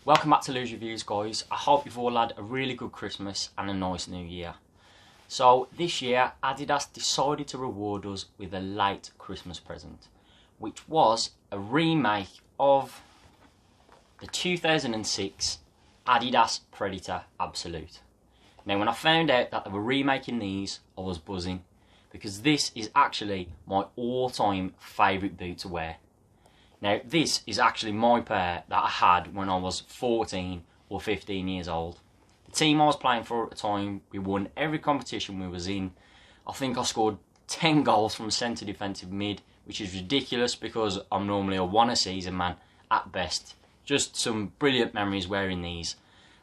Welcome back to Lose Reviews, guys. I hope you've all had a really good Christmas and a nice new year. So this year Adidas decided to reward us with a late Christmas present, which was a remake of the 2006 Adidas Predator Absolute. Now when I found out that they were remaking these, I was buzzing, because this is actually my all-time favourite boot to wear. Now this is actually my pair that I had when I was 14 or 15 years old. The team I was playing for at the time, we won every competition we was in. I think I scored 10 goals from centre defensive mid, which is ridiculous because I'm normally a one-a-season man at best. Just some brilliant memories wearing these.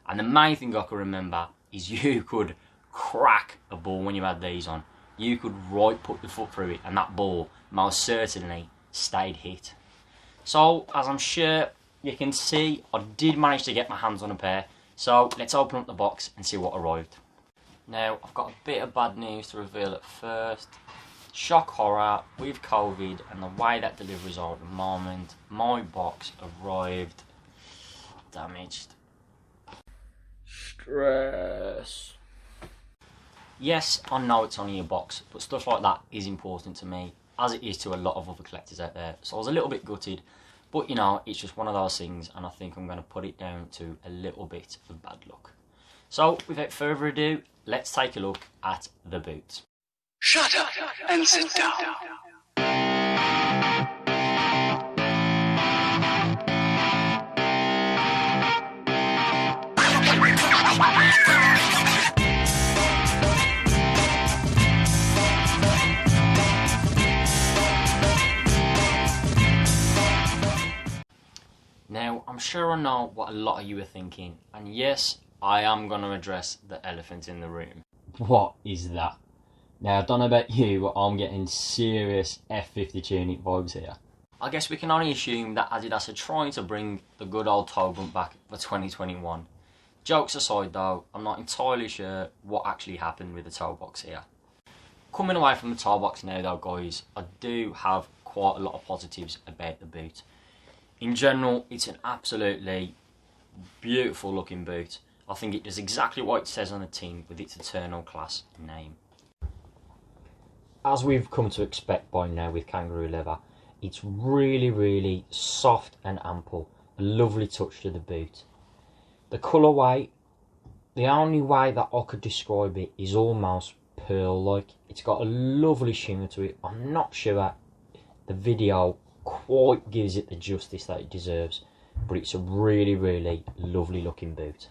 And the main thing I can remember is you could crack a ball when you had these on. You could put the foot through it and that ball most certainly stayed hit. So, as I'm sure you can see, I did manage to get my hands on a pair. So, let's open up the box and see what arrived. Now, I've got a bit of bad news to reveal at first. Shock horror, with COVID and the way that deliveries are at the moment, my box arrived damaged. Stress. Yes, I know it's only a box, but stuff like that is important to me, as it is to a lot of other collectors out there. So I was a little bit gutted, but you know, it's just one of those things, and I think I'm going to put it down to a little bit of bad luck. So without further ado, let's take a look at the boot. Shut up and sit down. Now, I'm sure I know what a lot of you are thinking, and yes, I am going to address the elephant in the room. What is that? Now, I don't know about you, but I'm getting serious F50 tunic vibes here. I guess we can only assume that Adidas are trying to bring the good old toe bump back for 2021. Jokes aside though, I'm not entirely sure what actually happened with the toe box here. Coming away from the toe box now though, guys, I do have quite a lot of positives about the boot. In general, it's an absolutely beautiful looking boot. I think it does exactly what it says on the tin with its Eternal Class name. As we've come to expect by now with kangaroo leather, it's really soft and ample. A lovely touch to the boot. The colourway, the only way that I could describe it is almost pearl-like. It's got a lovely shimmer to it. I'm not sure the video quite gives it the justice that it deserves, but it's a really lovely looking boot.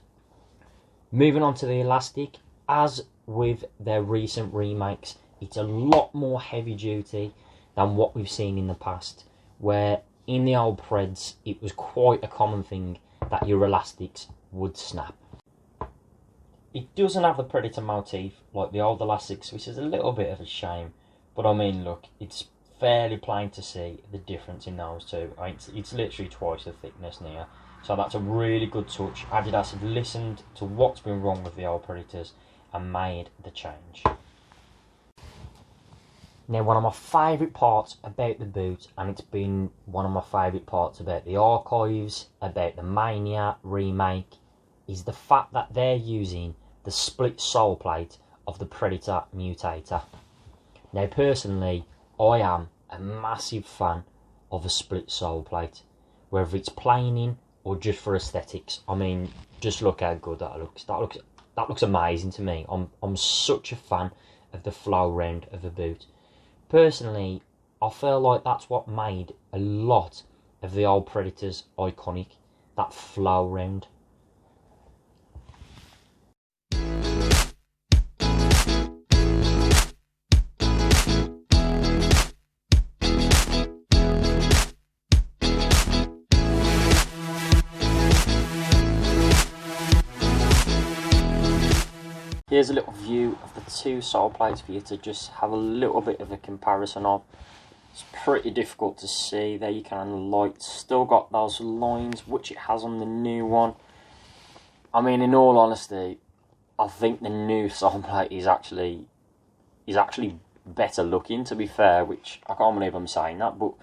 Moving on to the elastic, as with their recent remakes, it's a lot more heavy duty than what we've seen in the past, where in the old Preds it was quite a common thing that your elastics would snap. It doesn't have the Predator motif like the old elastics, which is a little bit of a shame, but I mean, look, it's fairly plain to see the difference in those two. It's literally twice the thickness near, so that's a really good touch. Adidas have listened to what's been wrong with the old Predators and made the change. Now, one of my favourite parts about the boot, and it's been one of my favourite parts about the archives, about the Mania remake, is the fact that they're using the split sole plate of the Predator Mutator. Now personally, I am a massive fan of a split sole plate, whether it's planing or just for aesthetics. I mean, just look how good that looks. That looks amazing to me. I'm such a fan of the flow round of the boot. Personally, I feel like that's what made a lot of the old Predators iconic, that flow round. Here's a little view of the two sole plates for you to just have a little bit of a comparison of. It's pretty difficult to see. There you can light, still got those lines which it has on the new one. I mean, in all honesty, I think the new sole plate is actually better looking, to be fair, which I can't believe I'm saying that, but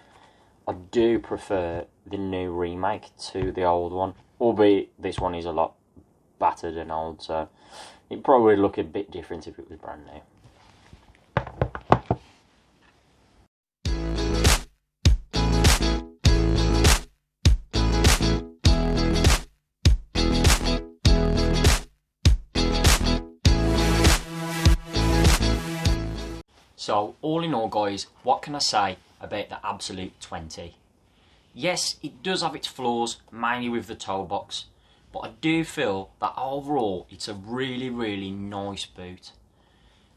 I do prefer the new remake to the old one. albeit this one is a lot battered and old, so it probably would look a bit different if it was brand new. So, all in all guys, what can I say about the Absolute 20? Yes, it does have its flaws, mainly with the toe box, but I do feel that overall it's a really nice boot.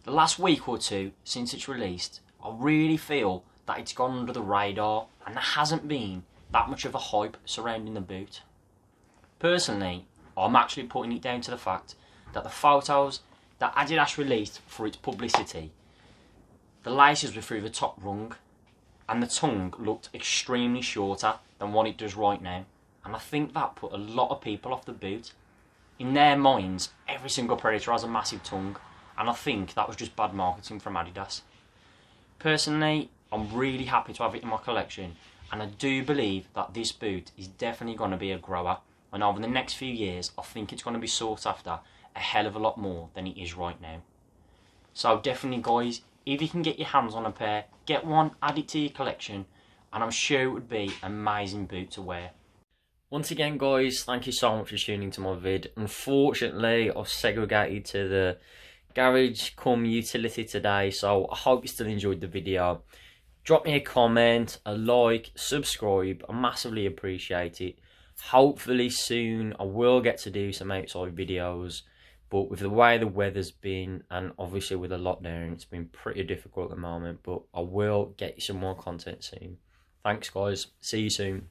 The last week or two since it's released, I really feel that it's gone under the radar and there hasn't been that much of a hype surrounding the boot. Personally, I'm actually putting it down to the fact that the photos that Adidas released for its publicity, the laces were through the top rung and the tongue looked extremely shorter than what it does right now, and I think that put a lot of people off the boot. In their minds, every single Predator has a massive tongue, and I think that was just bad marketing from Adidas. Personally, I'm really happy to have it in my collection, and I do believe that this boot is definitely going to be a grower, and over the next few years I think it's going to be sought after a hell of a lot more than it is right now. So definitely guys, if you can get your hands on a pair, get one, add it to your collection, and I'm sure it would be an amazing boot to wear. Once again guys, thank you so much for tuning to my vid. Unfortunately, I've segregated to the garage cum utility today, so I hope you still enjoyed the video. Drop me a comment, a like, subscribe, I massively appreciate it. Hopefully soon I will get to do some outside videos, but with the way the weather's been, and obviously with the lockdown, it's been pretty difficult at the moment, but I will get you some more content soon. Thanks guys, see you soon.